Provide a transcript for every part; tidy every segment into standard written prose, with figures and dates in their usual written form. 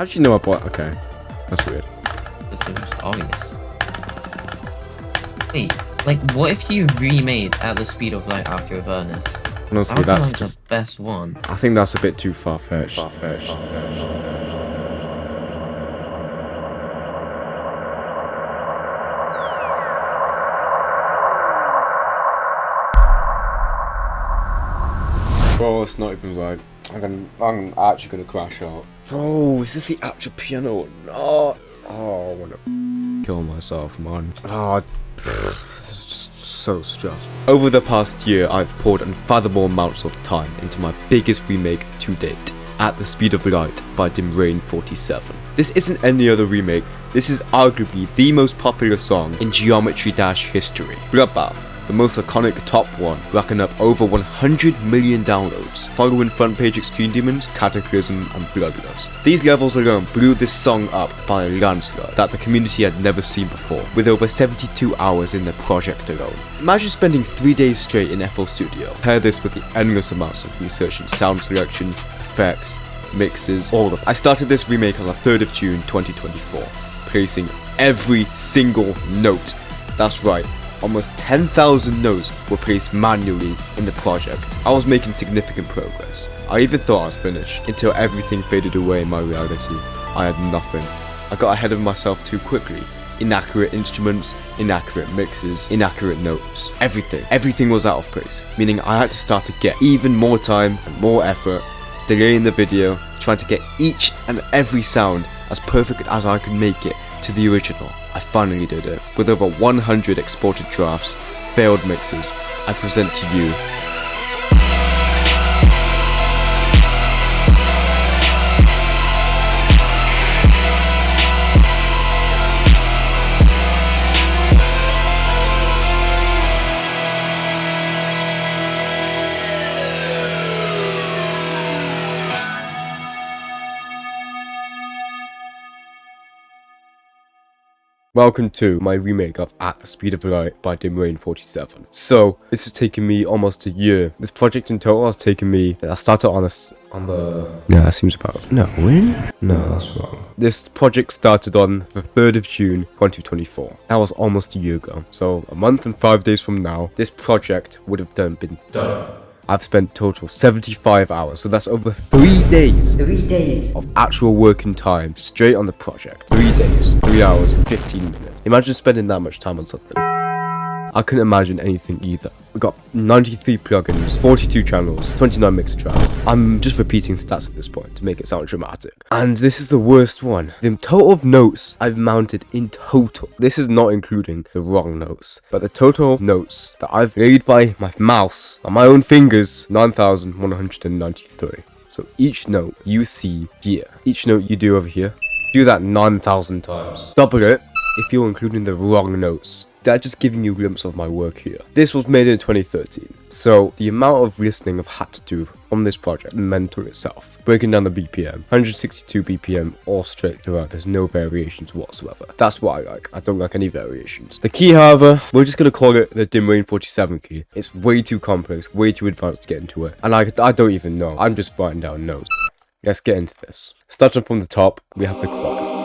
How did you know I bought? Okay, that's weird. It's just obvious. Wait, like, what if you remade At the Speed of Light after Avernus? Honestly, that's the best one. I think that's a bit too far-fetched. Bro, it's not even right. I'm actually gonna crash out. Bro, is this the actual piano? No. Oh, I wanna kill myself, man. Oh, this is just so stressful. Over the past year, I've poured unfathomable amounts of time into my biggest remake to date, At the Speed of Light by Dimrain47. This isn't any other remake. This is arguably the most popular song in Geometry Dash history. Bloodbath, the most iconic top one, racking up over 100 million downloads, following front page Extreme Demons, Cataclysm and Bloodlust. These levels alone blew this song up by a landslide that the community had never seen before, with over 72 hours in the project alone. Imagine spending 3 days straight in FL Studio. Pair this with the endless amounts of research in sound selection, effects, mixes, all of it. I started this remake on the 3rd of June 2024, placing every single note. That's right. Almost 10,000 notes were placed manually in the project. I was making significant progress. I even thought I was finished, until everything faded away in my reality. I had nothing. I got ahead of myself too quickly. Inaccurate instruments, inaccurate mixes, inaccurate notes. Everything was out of place, meaning I had to start again. Even more time and more effort, delaying the video, trying to get each and every sound as perfect as I could make it to the original. I finally did it. With over 100 exported drafts, failed mixes, I present to you Welcome to my remake of At the Speed of Light by Dimrain47. So, this has taken me almost a year. This project in total has taken me, I started on the... Yeah, that seems about... No, when? No, that's wrong. This project started on the 3rd of June 2024. That was almost a year ago. So, a month and 5 days from now, this project would have been done. I've spent total 75 hours, so that's over 3 days. 3 days of actual working time straight on the project. 3 days, 3 hours, 15 minutes. Imagine spending that much time on something. I couldn't imagine anything either. We got 93 plugins, 42 channels, 29 mixer tracks. I'm just repeating stats at this point to make it sound dramatic. And this is the worst one. The total of notes I've mounted in total. This is not including the wrong notes, but the total of notes that I've laid by my mouse on my own fingers, 9,193. So each note you see here, each note you do over here, do that 9,000 times. Double it if you're including the wrong notes. That's just giving you a glimpse of my work here. This was made in 2013, so the amount of listening I've had to do on this project, mental itself. Breaking down the BPM, 162 BPM all straight throughout, there's no variations whatsoever. That's what I like, I don't like any variations. The key, however, we're just going to call it the Dimrain47 key. It's way too complex, way too advanced to get into it, and I don't even know, I'm just writing down notes. Let's get into this. Starting from the top, we have the choir.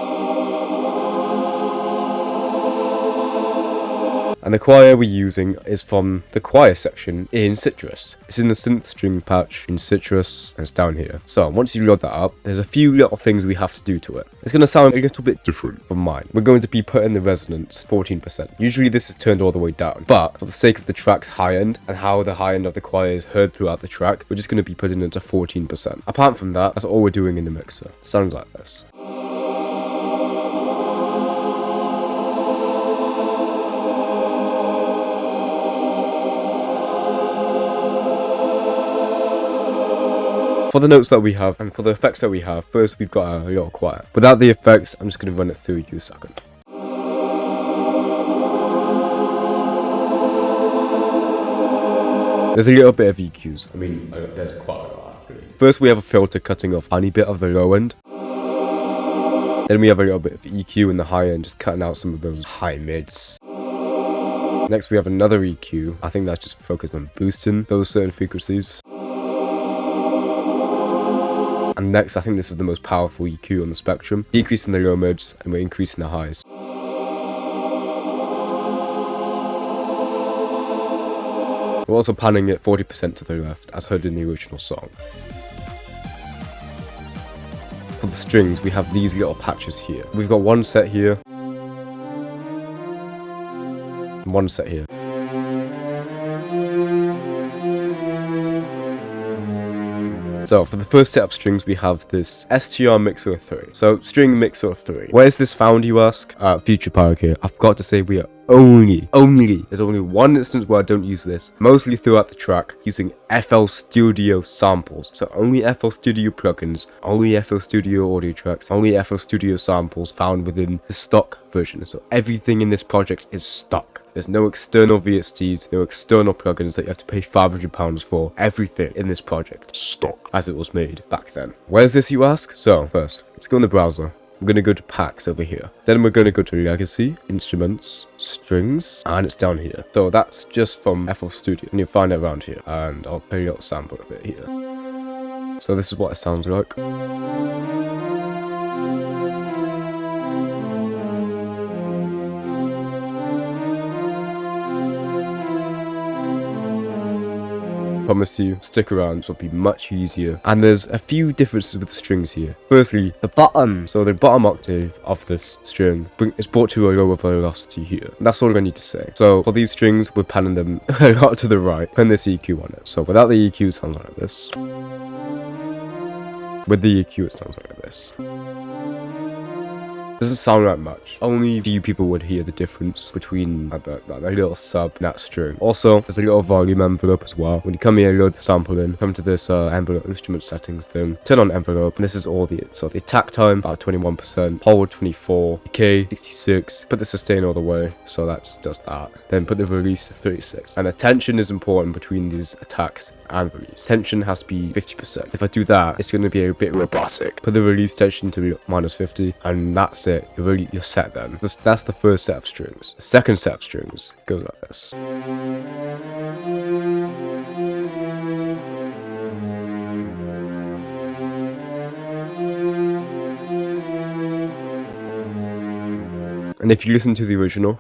And the choir we're using is from the choir section in Citrus. It's in the synth string patch in Citrus, and it's down here. So once you load that up, there's a few little things we have to do to it. It's going to sound a little bit different from mine. We're going to be putting the resonance 14%. Usually this is turned all the way down, but for the sake of the track's high end and how the high end of the choir is heard throughout the track, we're just going to be putting it to 14%. Apart from that, that's all we're doing in the mixer. It sounds like this. For the notes that we have and for the effects that we have, first we've got a little choir. Without the effects, I'm just going to run it through you a second. There's a little bit of EQs. I mean, there's quite a lot actually. First we have a filter cutting off any bit of the low end. Then we have a little bit of EQ in the high end, just cutting out some of those high mids. Next we have another EQ. I think that's just focused on boosting those certain frequencies. And next, I think this is the most powerful EQ on the spectrum. Decreasing the low mids, and we're increasing the highs. We're also panning it 40% to the left, as heard in the original song. For the strings, we have these little patches here. We've got one set here, and one set here. So for the first set of strings, we have this STR mixer of 3. So string mixer of 3. Where is this found, you ask? Future Pirate here. I've got to say we are there's only one instance where I don't use this, mostly throughout the track, using FL Studio samples. So only FL Studio plugins, only FL Studio audio tracks, only FL Studio samples found within the stock version. So everything in this project is stock. There's no external VSTs, no external plugins that you have to pay £500 for. Everything in this project, stock, as it was made back then. Where's this, you ask? So first, let's go in the browser. We're going to go to packs over here. Then we're going to go to legacy, instruments, strings, and it's down here. So that's just from FL Studio, and you'll find it around here. And I'll play a little sample of it here. So this is what it sounds like. Promise you, stick around, this will be much easier. And there's a few differences with the strings here. Firstly, the bottom, so the bottom octave of this string is brought to a lower velocity here. And that's all I need to say. So for these strings, we're panning them a lot to the right, putting this EQ on it. So without the EQ, it sounds like this. With the EQ, it sounds like this. Doesn't sound like much. Only a few people would hear the difference between that little sub and that string. Also, there's a little volume envelope as well. When you come here, load the sample in, come to this envelope instrument settings thing, turn on envelope, and this is all the attack time, about 21%, hold 24, decay 66, put the sustain all the way, so that just does that. Then put the release to 36. And the tension is important between these attacks and release. Tension has to be 50%. If I do that, it's going to be a bit robotic. Put the release tension to minus 50, and that's it. You're set then. That's the first set of strings. The second set of strings goes like this. And if you listen to the original,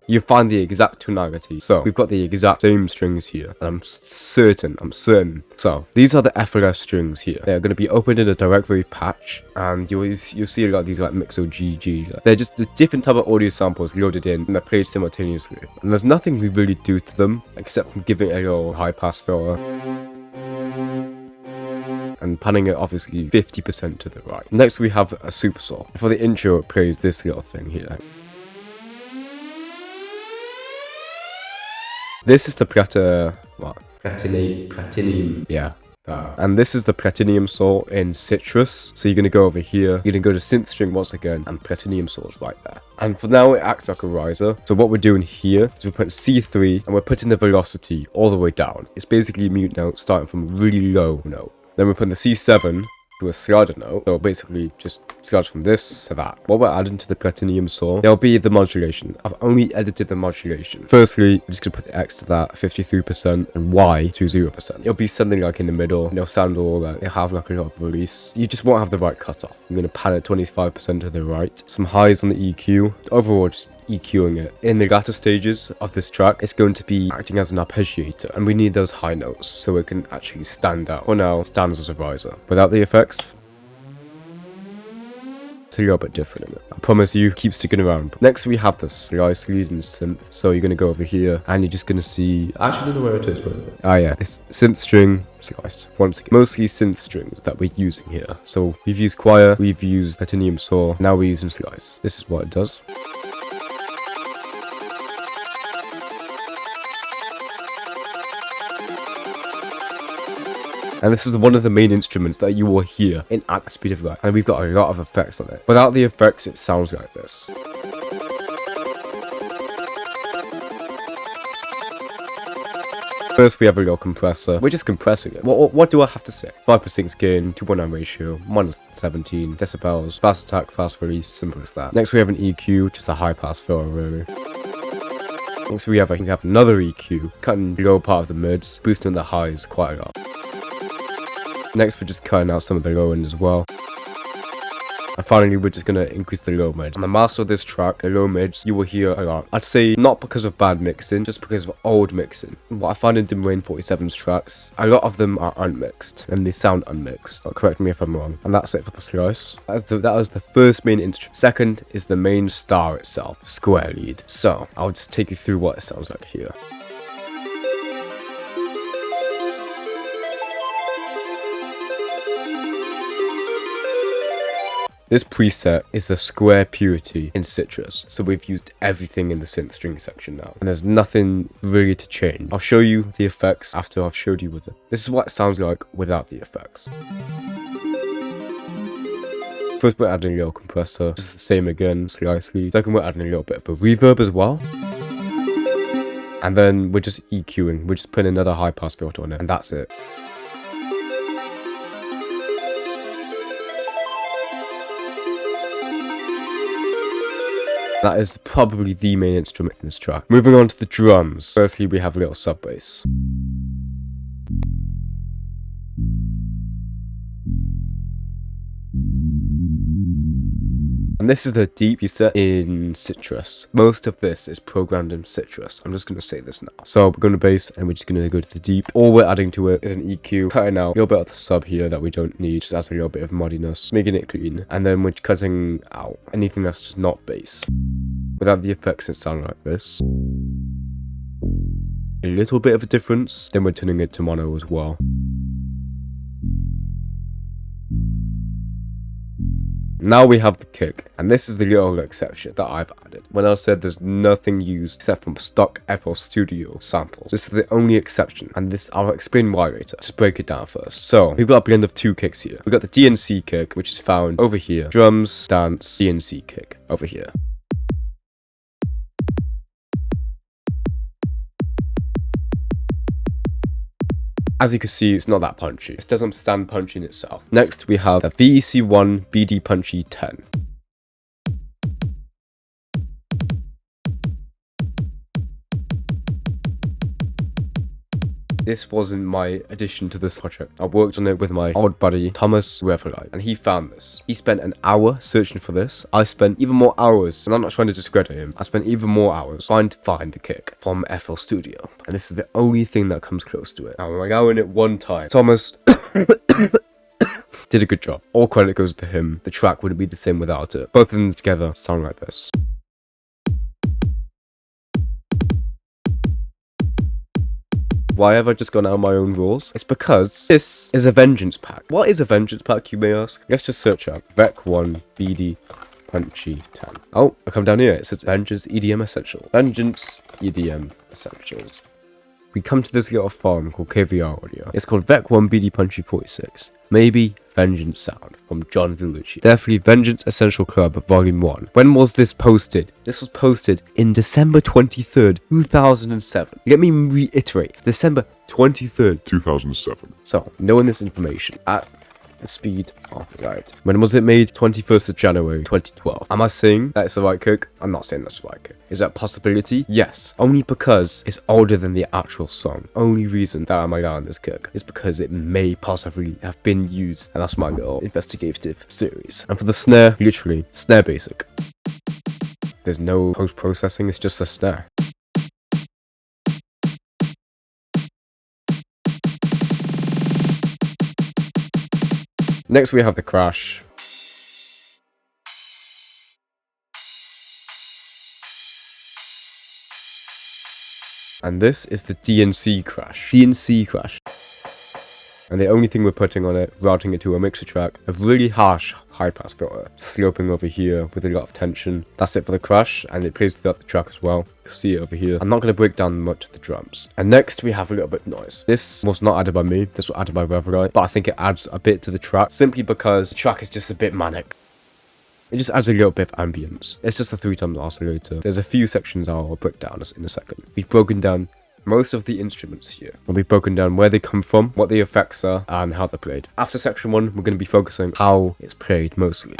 you find the exact tonality. So we've got the exact same strings here, and I'm certain. So these are the FLS strings here. They're going to be opened in a directory patch, and you'll see a lot of these like Mixo GG. They're just the different type of audio samples loaded in, and they're played simultaneously. And there's nothing we really do to them except from giving it a little high pass filter and panning it obviously 50% to the right. Next we have a Supersaw. For the intro, it plays this little thing here. This is the platinum, yeah. And this is the platinum saw in Citrus. So you're going to go over here, you're going to go to synth string once again, and platinum saw is right there. And for now, it acts like a riser. So what we're doing here is we're putting C3, and we're putting the velocity all the way down. It's basically a mute note starting from a really low note. Then we're putting the C7 to a slider note, so basically just slides from this to that. What we're adding to the platinum saw, there'll be the modulation. I've only edited the modulation. Firstly, I'm just gonna put the X to that 53% and Y to 0%. It'll be something like in the middle, and it'll sound all like it'll have like a lot of release. You just won't have the right cutoff. I'm gonna pan it 25% to the right. Some highs on the EQ. Overall, just EQing it. In the latter stages of this track, it's going to be acting as an arpeggiator, and we need those high notes so it can actually stand out. For now, it stands as a riser. Without the effects, it's a little bit different in it. I promise you, keep sticking around. Next, we have the Slyce Lead and synth. So you're going to go over here, and you're just going to see... I actually don't know where it is. Ah yeah, this synth string, Slyce. Once again, mostly synth strings that we're using here. So we've used choir, we've used platinum saw, now we're using Slyce. This is what it does. And this is one of the main instruments that you will hear at the speed of light. And we've got a lot of effects on it. Without the effects, it sounds like this. First, we have a little compressor. We're just compressing it. What do I have to say? 5/6 gain, 2.9 ratio, minus 17 decibels, fast attack, fast release, simple as that. Next, we have an EQ, just a high pass filter, really. Next, we have another EQ, cutting the low part of the mids, boosting the highs quite a lot. Next, we're just cutting out some of the low end as well. And finally, we're just gonna increase the low mids. On the master of this track, the low mids, you will hear a lot. I'd say not because of bad mixing, just because of old mixing. What I find in Dimrain47's tracks, a lot of them are unmixed, and they sound unmixed. Correct me if I'm wrong. And that's it for the slice. That was the first main instrument. Second is the main star itself, Square Lead. So, I'll just take you through what it sounds like here. This preset is the square purity in Citrus, so we've used everything in the synth string section now, and there's nothing really to change. I'll show you the effects after I've showed you with it. This is what it sounds like without the effects. First, we're adding a little compressor, just the same again, Slyce Lead. Second, we're adding a little bit of a reverb as well. And then we're just EQing, we're just putting another high pass filter on it, and that's it. That is probably the main instrument in this track. Moving on to the drums. Firstly, we have a little sub bass. And this is the deep preset in Citrus. Most of this is programmed in Citrus. I'm just going to say this now. So we're going to bass and we're just going to go to the deep. All we're adding to it is an EQ, cutting out a little bit of the sub here that we don't need, just adds a little bit of muddiness, making it clean. And then we're cutting out anything that's just not bass. Without the effects, it sounds like this. A little bit of a difference. Then we're turning it to mono as well. Now we have the kick, and this is the little exception that I've added. When I said there's nothing used except from stock FL Studio samples, this is the only exception, and this I'll explain why later. Just break it down first. So we've got a blend of two kicks here. We've got the DNC kick, which is found over here. Drums, dance, DNC kick over here. As you can see, it's not that punchy. It doesn't stand punchy in itself. Next, we have the VEC1 BD Punchy 10. This wasn't my addition to this project. I worked on it with my old buddy, Thomas Revelite, and he found this. He spent an hour searching for this. I spent even more hours, and I'm not trying to discredit him. I spent even more hours trying to find the kick from FL Studio, and this is the only thing that comes close to it. Now, I'm allowing it one time. Thomas did a good job. All credit goes to him. The track wouldn't be the same without it. Both of them together sound like this. Why have I just gone out of my own rules? It's because this is a vengeance pack. What is a vengeance pack, you may ask? Let's just search up VEC1 BD Punchy 10. Oh, I come down here. It says Vengeance EDM Essential. Vengeance EDM Essentials. We come to this little farm called KVR Audio. It's called VEC1 BD Punchy 46. Maybe Vengeance Sound from John Villucci. Definitely Vengeance Essential Club Volume 1. When was this posted? This was posted in December 23rd, 2007. Let me reiterate. December 23rd, 2007. So, knowing this information at the speed of light. When was it made? 21st of January 2012. Am I saying that it's the right kick? I'm not saying that's the right kick. Is that a possibility? Yes. Only because it's older than the actual song. Only reason that I'm allowing this kick is because it may possibly have been used, and that's my little investigative series. And for the snare, literally, snare basic. There's no post-processing, it's just a snare. Next we have the crash. And this is the DNC crash. DNC crash. And the only thing we're putting on it, routing it to a mixer track, a really harsh high pass filter. Sloping over here with a lot of tension. That's it for the crash, and it plays throughout the track as well. You'll see it over here. I'm not going to break down much of the drums. And next we have a little bit of noise. This was not added by me, this was added by Revelite, but I think it adds a bit to the track, simply because the track is just a bit manic. It just adds a little bit of ambience. It's just a 3-times oscillator. There's a few sections I'll break down in a second. We've broken down most of the instruments here, and we've broken down where they come from, what the effects are, and how they're played. After section 1, we're going to be focusing on how it's played mostly.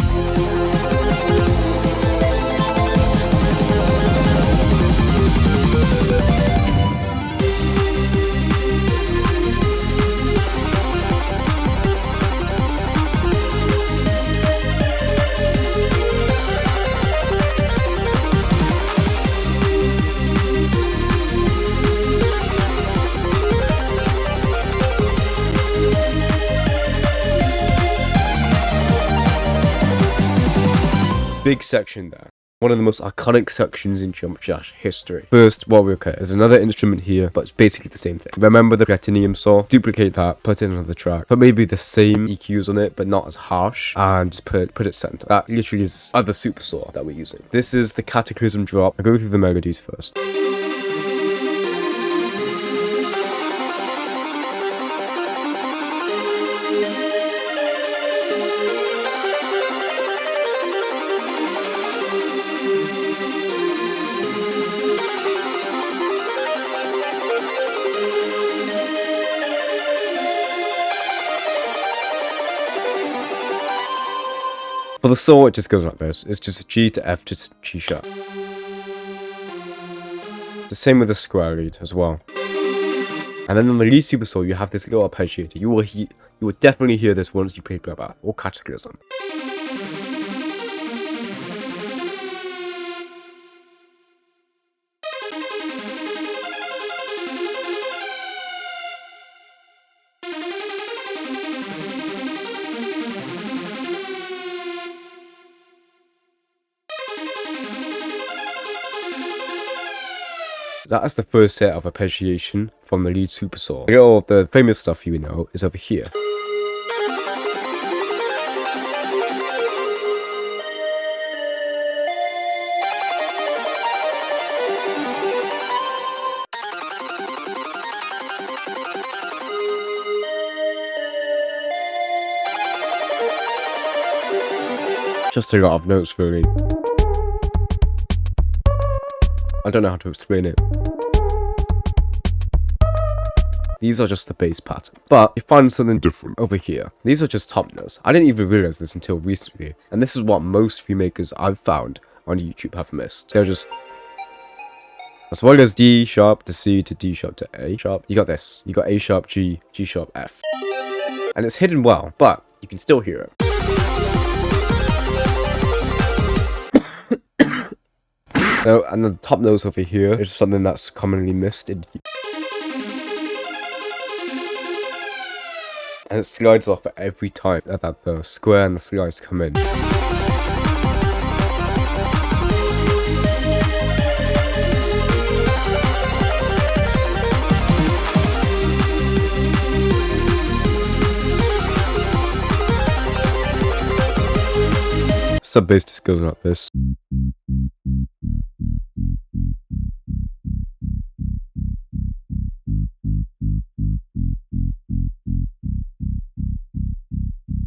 Big section there. One of the most iconic sections in Jump Dash history. First, okay, there's another instrument here, but it's basically the same thing. Remember the platinum saw? Duplicate that, put it in another track, put maybe the same EQs on it, but not as harsh, and just put it center. That literally is other Supersaw that we're using. This is the Cataclysm Drop. I'll go through the melodies first. For the saw, it just goes like this. It's just G to F to G sharp. The same with the square lead as well. And then on the lead Supersaw, you have this little arpeggiator. You will definitely hear this once you play Bloodbath or Cataclysm. That is the first set of arpeggiation from the lead Supersaw. The famous stuff you know is over here. Just a lot of notes really. I don't know how to explain it. These are just the bass pattern. But you find something different over here. These are just top notes. I didn't even realize this until recently. And this is what most remakers I've found on YouTube have missed. They're just... As well as D sharp to C to D sharp to A sharp, you got this. You got A sharp G, G sharp F. And it's hidden well, but you can still hear it. So, and the top notes over here is something that's commonly missed in... And it slides off every time that the square and the slice come in. Sub bass just goes like this.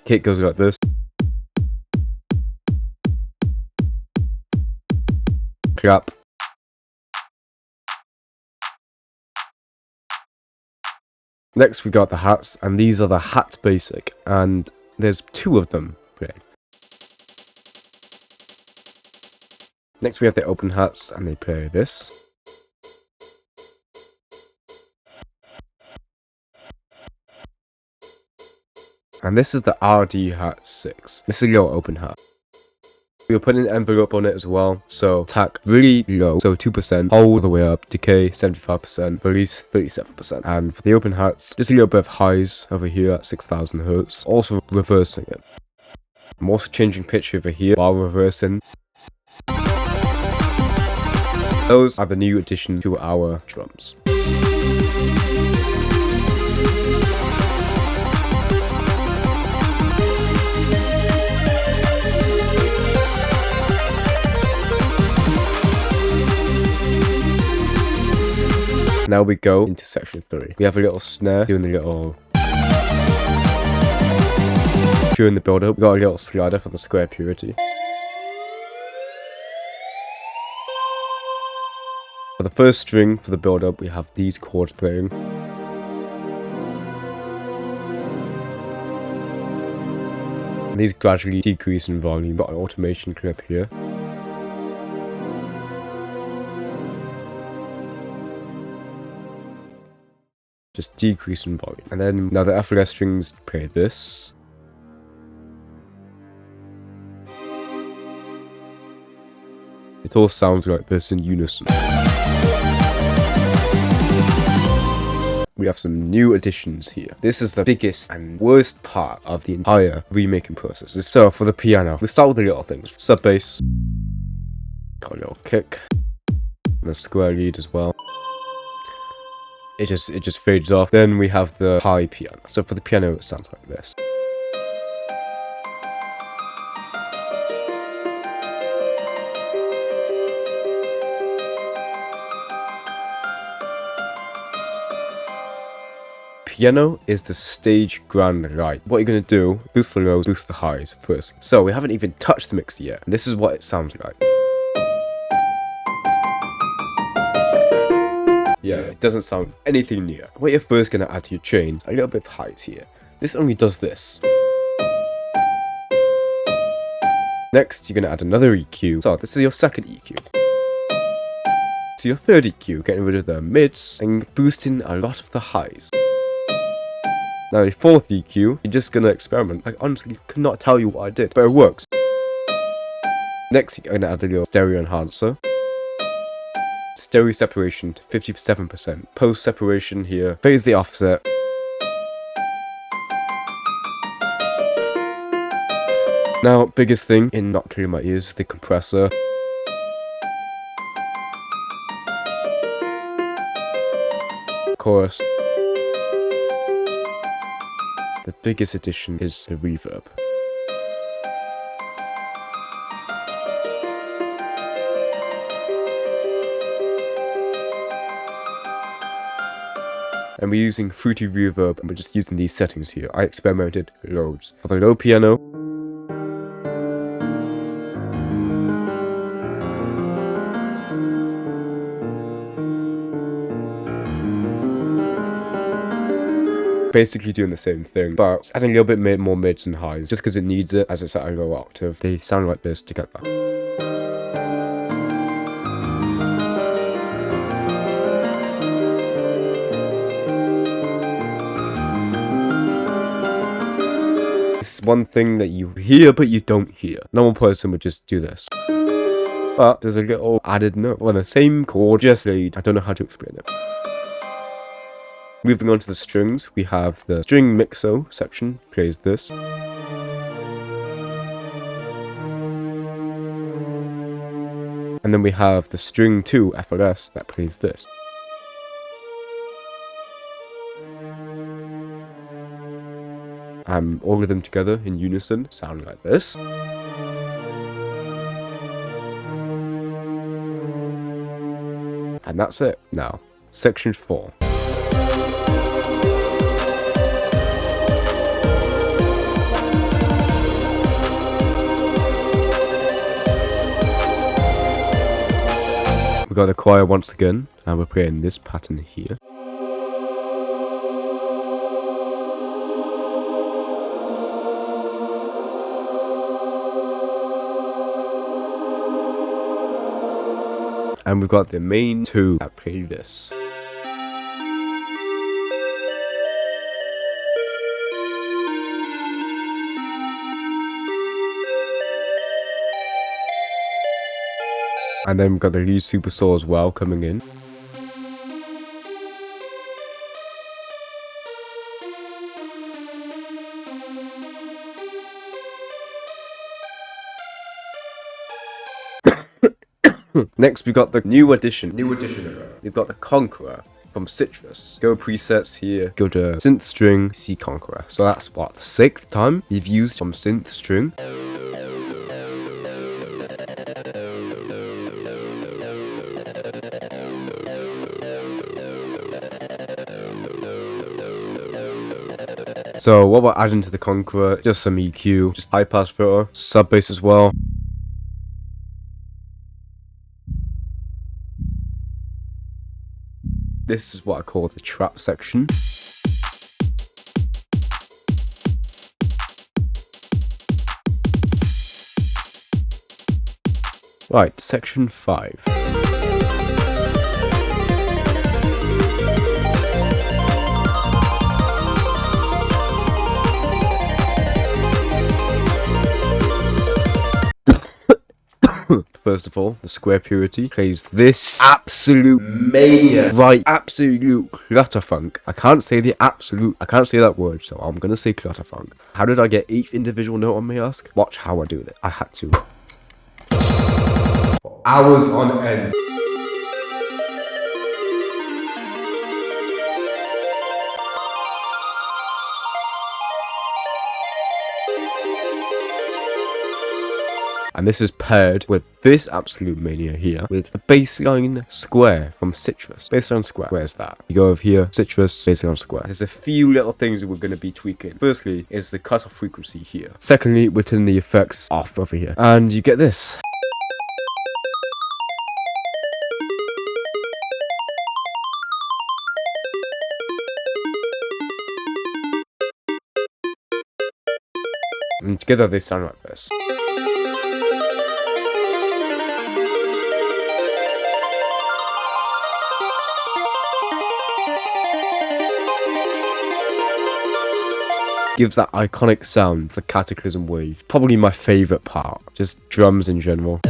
Kick goes like this. Clap. Next we got the hats, and these are the hats basic, and there's two of them. Okay. Next we have the open hats, and they play this. And this is the RD hat 6. This is a little open hat. We'll put an envelope on it as well. So attack really low, so 2%, all the way up, decay 75%, release 37%. And for the open hats, just a little bit of highs over here at 6000 Hz. Also reversing it. I'm also changing pitch over here while reversing. Those are the new addition to our drums. Now we go into section 3. We have a little snare doing the little... During the build up, we got a little slider for the square purity. For the first string for the build up, we have these chords playing. And these gradually decrease in volume. We've got an automation clip here. Just decrease in volume. And then now the FLS strings play this. It all sounds like this in unison. we have some new additions here. This is the biggest and worst part of the entire remaking process. So for the piano, we start with the little things. Sub bass, got a little kick, and the square lead as well. It just fades off. Then we have the high piano. So for the piano, it sounds like this. Piano is the stage grand light. What you're going to do, boost the lows, boost the highs first. So we haven't even touched the mixer yet. And this is what it sounds like. Yeah, it doesn't sound anything near. What you're first going to add to your chains, a little bit of height here. This only does this. Next, you're going to add another EQ. So this is your second EQ. So your third EQ, getting rid of the mids and boosting a lot of the highs. Now the fourth EQ, you're just gonna experiment. I honestly could not tell you what I did, but it works. Next, you're gonna add a little stereo enhancer. Stereo separation to 57%. Post separation here. Phase the offset. Now, biggest thing in not killing my ears, the compressor. Chorus. The biggest addition is the reverb. And we're using fruity reverb, and we're just using these settings here. I experimented loads. For the low piano, basically doing the same thing, but adding a little bit more mids and highs, just because it needs it as it's at a low octave. They sound like this together. This is one thing that you hear, but you don't hear. Normal person would just do this. But there's a little added note. Well, the same chord, just played. I don't know how to explain it. Moving on to the strings, we have the string mixo section, plays this. And then we have the string 2 FLS that plays this. And all of them together in unison sound like this. And that's it. Now, section 4. We got the choir once again, and we're playing this pattern here. And we've got the main 2 that play this. And then we've got the lead Supersaw as well coming in. Next, we've got the new addition. We've got the Conqueror from Citrus. Go presets here, go to synth string, see Conqueror. So that's what, the 6th time you've used from synth string. So what we're adding to the Conqueror, just some EQ, just high pass filter, sub bass as well. This is what I call the trap section. Right, section 5. First of all, the square purity plays this absolute mania. Right, absolute clutterfunk. I can't say that word, so I'm gonna say clutterfunk. How did I get each individual note on me, ask? Watch how I do it. I had to. For hours on end. And this is paired with this absolute mania here with a baseline square from Citrus. Baseline square. Where's that? You go over here, Citrus, baseline square. There's a few little things that we're going to be tweaking. Firstly is the cutoff frequency here. Secondly, we're turning the effects off over here. And you get this. And together they sound like this. Gives that iconic sound, the Cataclysm Wave. Probably my favourite part, just drums in general.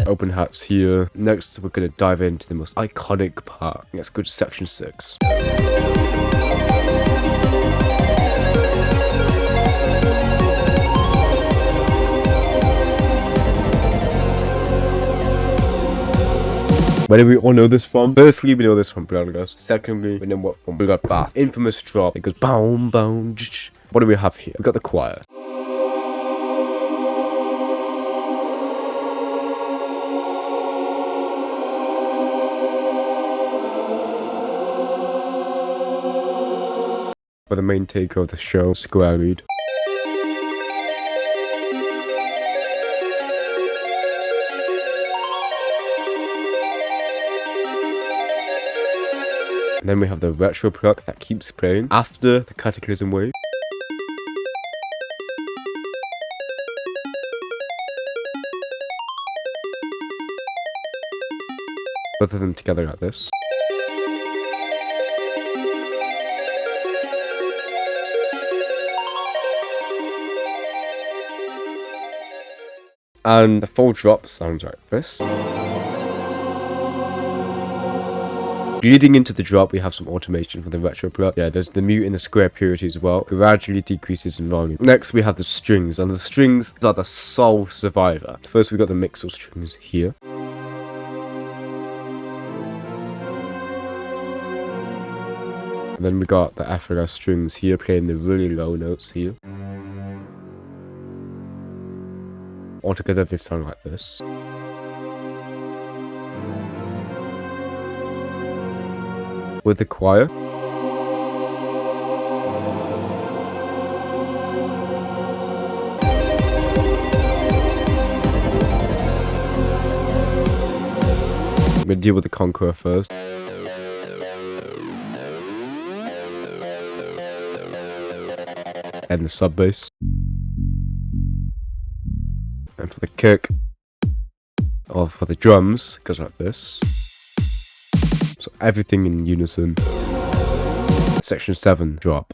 Open hats here. Next we're going to dive into the most iconic part. Let's go to section 6. Where do we all know this from? Firstly, we know this from Bloodlust. Secondly, we know what from Bloodbath. Infamous drop. It goes boom, boom. What do we have here? We got the choir. For the main taker of the show, Slyce Lead. And then we have the retro pluck that keeps playing after the Cataclysm Wave. Both of them together like this. And the full drop sounds like this. Leading into the drop, we have some automation for the retro plot. Yeah, there's the mute in the square purity as well. Gradually decreases in volume. Next, we have the strings, and the strings are the sole survivor. First, we got the mixer strings here. And then we got the effortless strings here, playing the really low notes here. Altogether, they sound like this. With the choir. I'm gonna deal with the Conqueror first. And the sub bass. And for the kick, or for the drums, it goes like this. So everything in unison. Section 7 drop.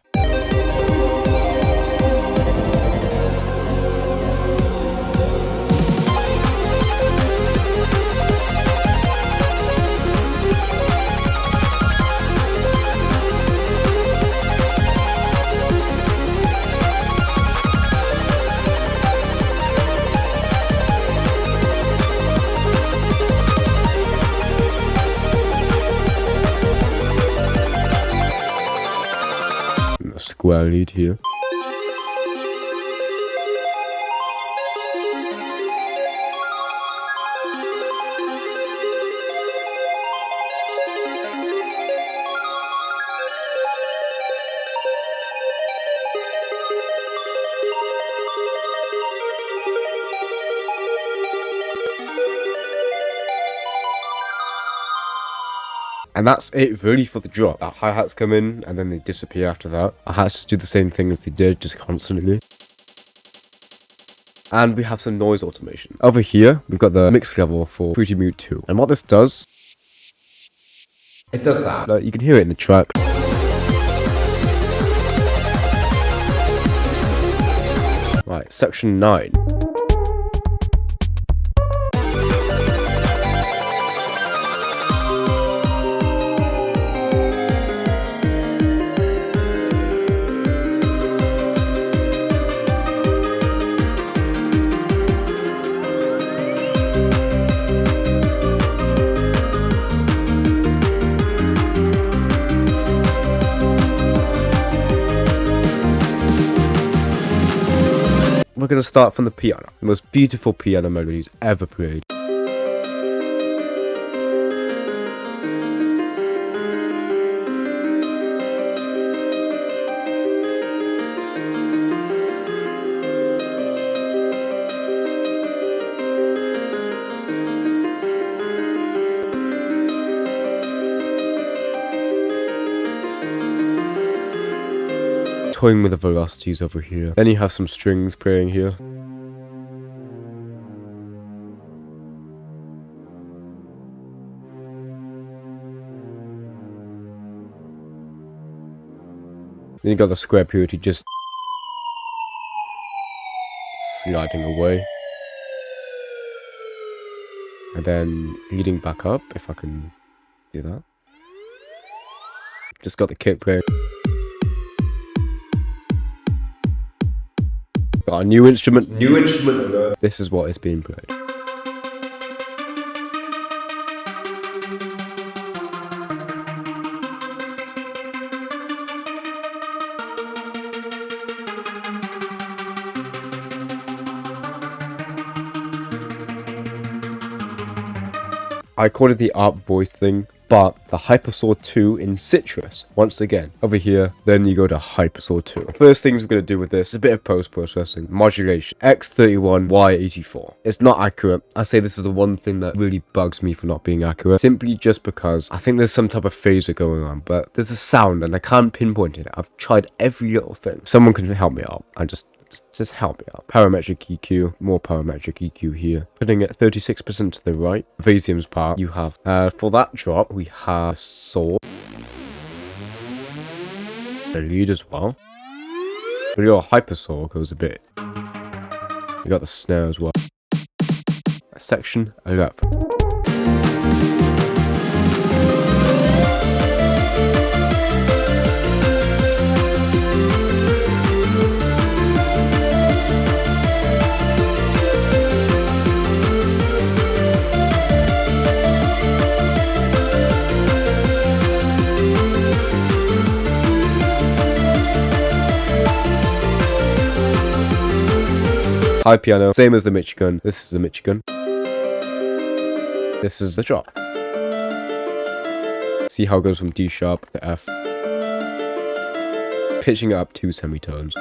Slyce Lead here. And that's it really for the drop. Our hi-hats come in and then they disappear after that. Our hats just do the same thing as they did, just constantly. And we have some noise automation. Over here, we've got the mix level for Fruity Mood 2. And what this does It does that. Like, you can hear it in the track. Right, section 9. We're going to start from the piano, the most beautiful piano melodies ever played. Toying with the velocities over here. Then you have some strings playing here. Then you got the square purity just sliding away. And then leading back up, if I can do that. Just got the kick playing. Got a new instrument. This is what is being played. I called it the art voice thing, but the Hypersaw 2 in Citrus, once again, over here, then you go to Hypersaw 2. The first things we're going to do with this is a bit of post-processing, modulation, X31, Y84. It's not accurate. I say this is the one thing that really bugs me for not being accurate, simply just because I think there's some type of phaser going on, but there's a sound and I can't pinpoint it. I've tried every little thing. Someone can help me out. Just help me out. Parametric EQ, more parametric EQ here. Putting it 36% to the right. Evasium's part, you have, for that drop, we have Saw. The lead as well. But your Hypersaw goes a bit. You got the snare as well. Section 11. High piano, same as the Michigun. This is the Michigun. This is the drop. See how it goes from D sharp to F. Pitching it up 2 semitones.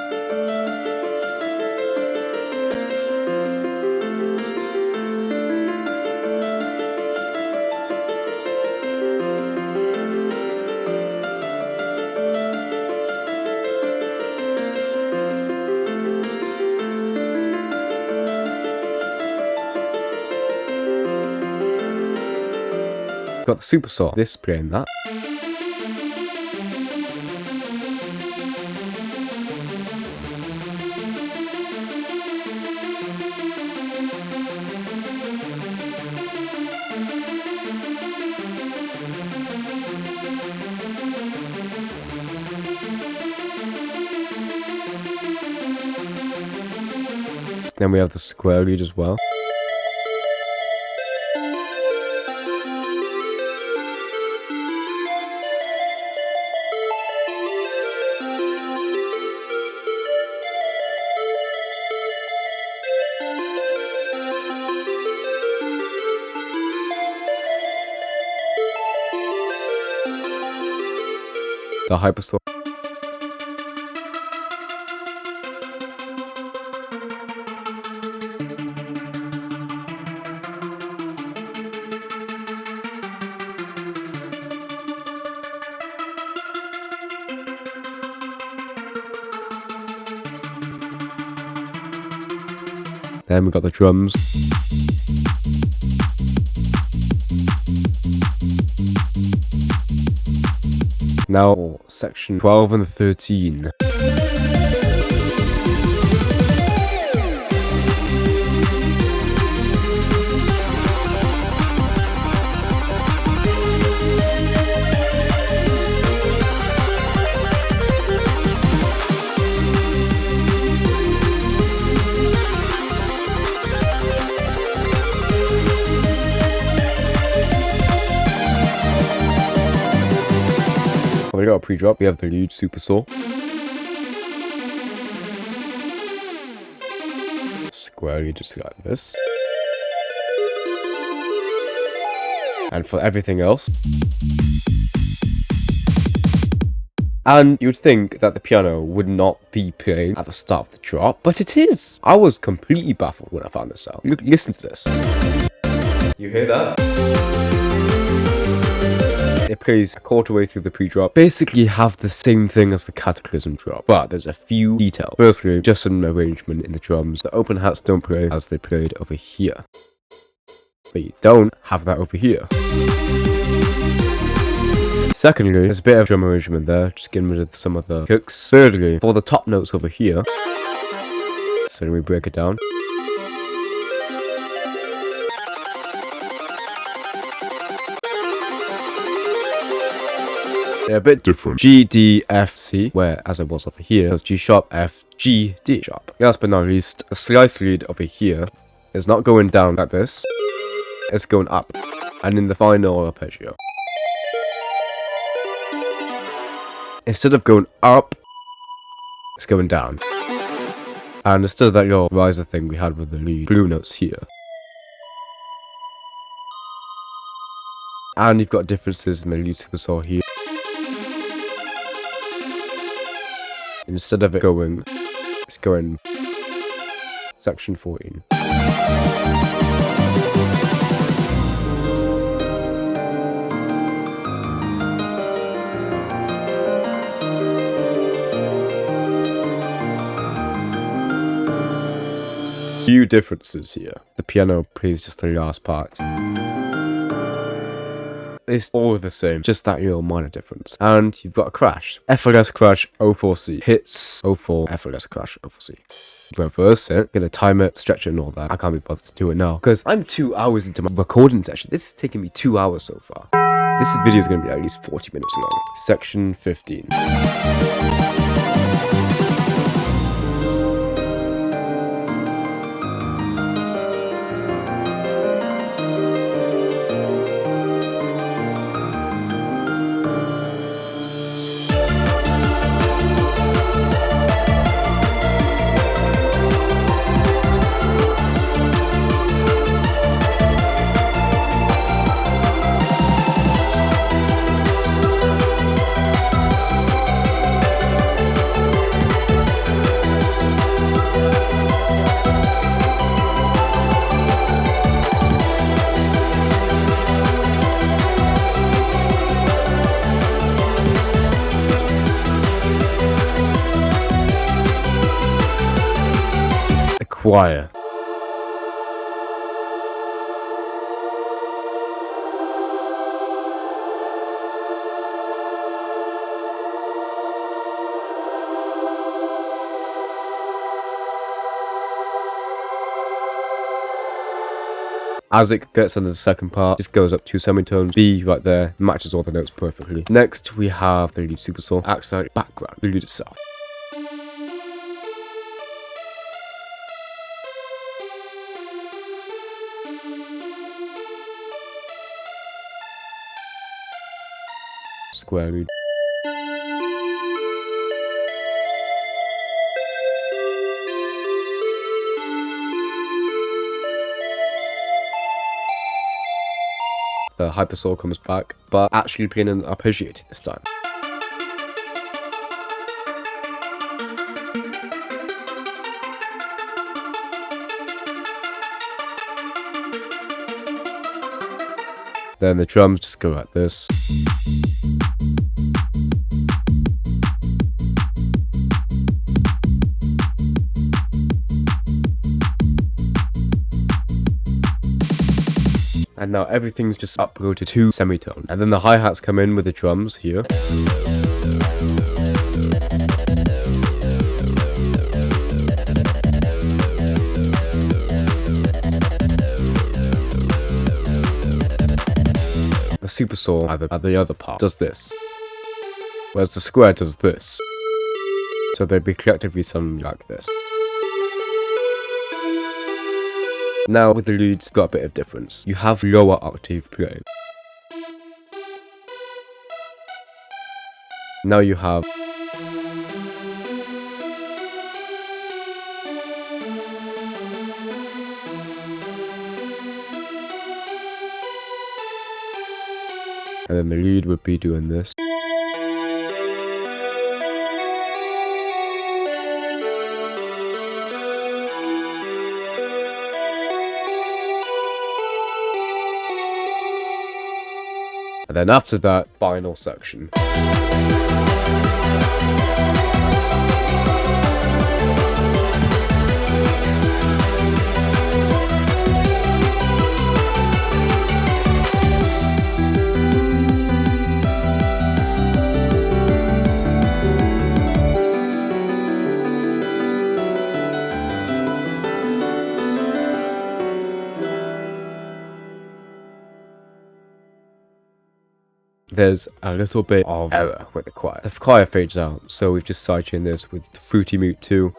Got the Supersaw, this playing that. Then we have the square lead as well. The Hypersaw. Then we got the drums. Now for section 12 and 13. We got a pre-drop, we have the lead Supersaw. Squarely just like this. And for everything else. And you'd think that the piano would not be playing at the start of the drop, but it is! I was completely baffled when I found this out. Listen to this. You hear that? It plays a quarter way through the pre-drop. Basically have the same thing as the Cataclysm drop, but there's a few details. Firstly, just an arrangement in the drums. The open hats don't play as they played over here. But you don't have that over here. Secondly, there's a bit of drum arrangement there, just getting rid of some of the kicks. Thirdly, for the top notes over here, so then we break it down. They're a bit different. G, D, F, C, where as it was over here, it was G sharp, F, G, D sharp. Last but not least, a Slyce Lead over here is not going down like this, it's going up. And in the final arpeggio, instead of going up, it's going down. And instead of that little riser thing we had with the lead blue notes here. And you've got differences in the lead Supersaw here. Instead of it going, it's going section 14. Few differences here. The piano plays just the last part. It's all the same, just that little minor difference. And you've got a crash. FLS crash 04C. Hits 04, FLS crash 04C. Reverse it, gonna time it, stretch it and all that. I can't be bothered to do it now, because I'm 2 hours into my recording session. This is taking me 2 hours so far. This video is gonna be at least 40 minutes long. Section 15. Choir. As it gets into the second part, this goes up 2 semitones. B right there matches all the notes perfectly. Next, we have the lead Supersaw, acts like background, the lead itself. Square lead. The hypersaw comes back, but actually playing an arpeggiated this time. Then the drums just go like this. And now everything's just uploaded to semitone. And then the hi-hats come in with the drums here. the Supersaw at the other part does this, whereas the square does this. So they'd be collectively something like this. Now with the leads, it's got a bit of difference. You have lower octave playing. Now you have and then the lead would be doing this. And then after that, final section. There's a little bit of error with the choir. The choir fades out, so we've just sidechained this with Fruity Mute 2.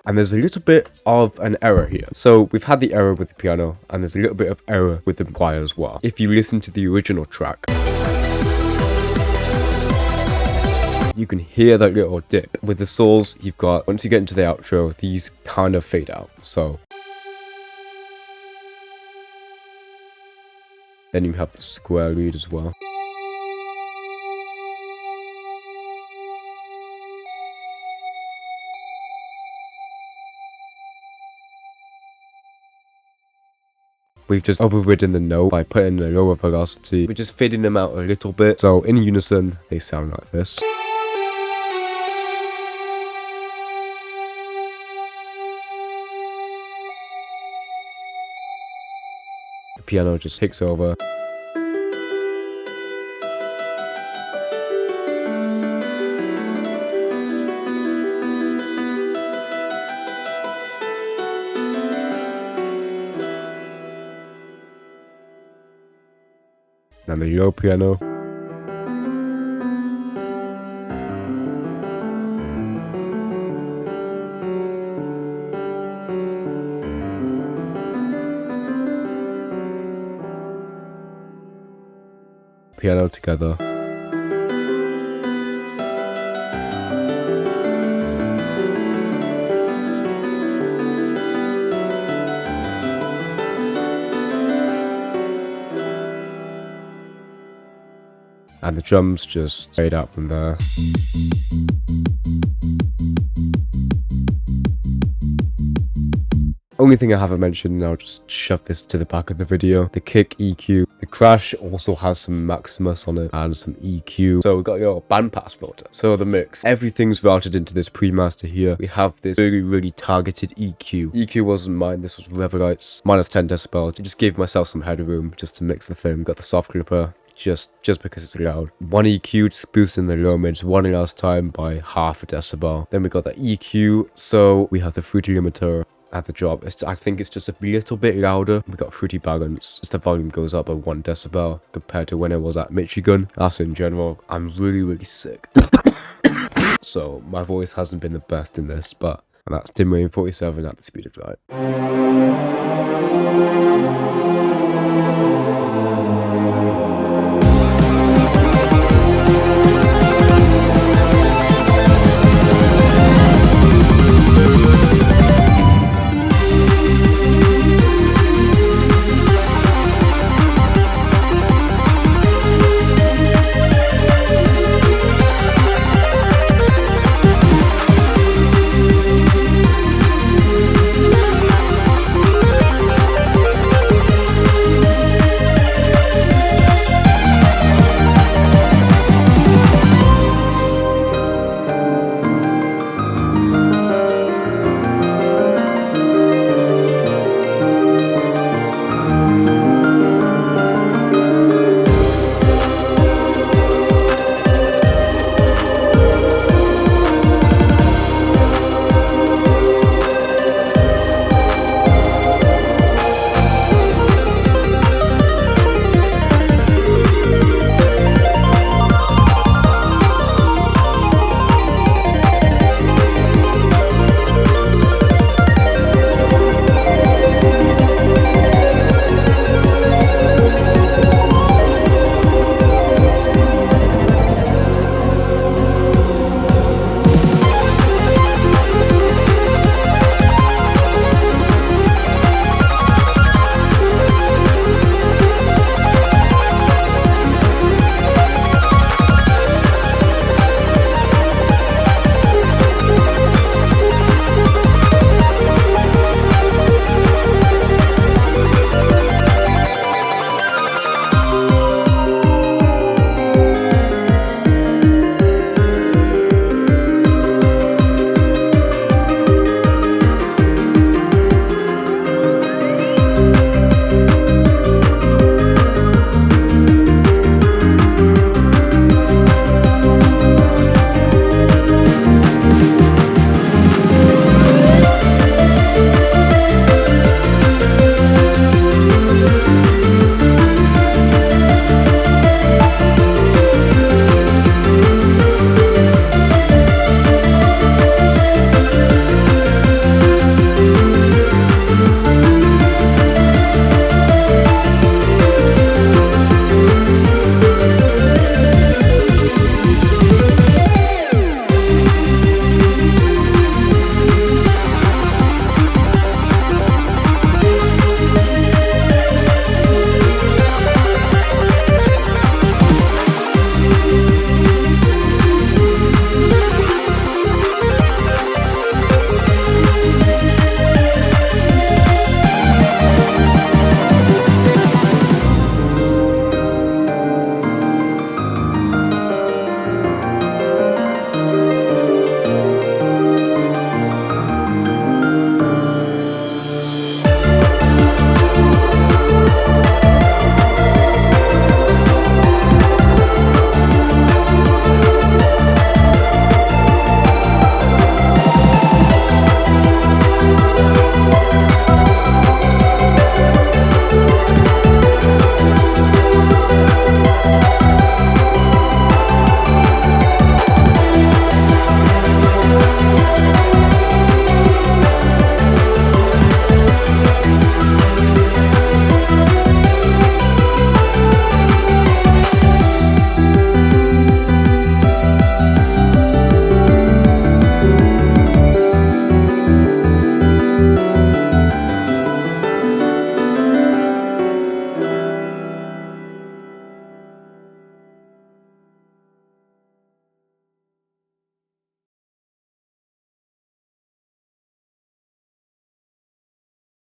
And there's a little bit of an error here. So we've had the error with the piano, and there's a little bit of error with the choir as well. If you listen to the original track, you can hear that little dip. With the souls, you've got, once you get into the outro, these kind of fade out. So then you have the square lead as well. We've just overridden the note by putting a lower velocity. We're just fading them out a little bit. So in unison, they sound like this. The piano just takes over. And the low piano. Piano together. And the drums just fade out from there. Only thing I haven't mentioned, and I'll just shove this to the back of the video, the kick EQ. The crash also has some Maximus on it and some EQ. So we've got your bandpass filter. So the mix, everything's routed into this pre-master here. We have this really targeted EQ. EQ wasn't mine, this was Revelite's, minus 10 decibels. I just gave myself some headroom just to mix the thing. Got the soft clipper. Just because it's loud. One EQ just boosting the low mids one last time by half a decibel. Then we got the EQ, so we have the fruity limiter at the drop. I think it's just a little bit louder. We got fruity balance. Just the volume goes up by 1 decibel compared to when it was at Michigun. That's in general. I'm really sick. So my voice hasn't been the best in this, but and that's Dimrain47 at the speed of light.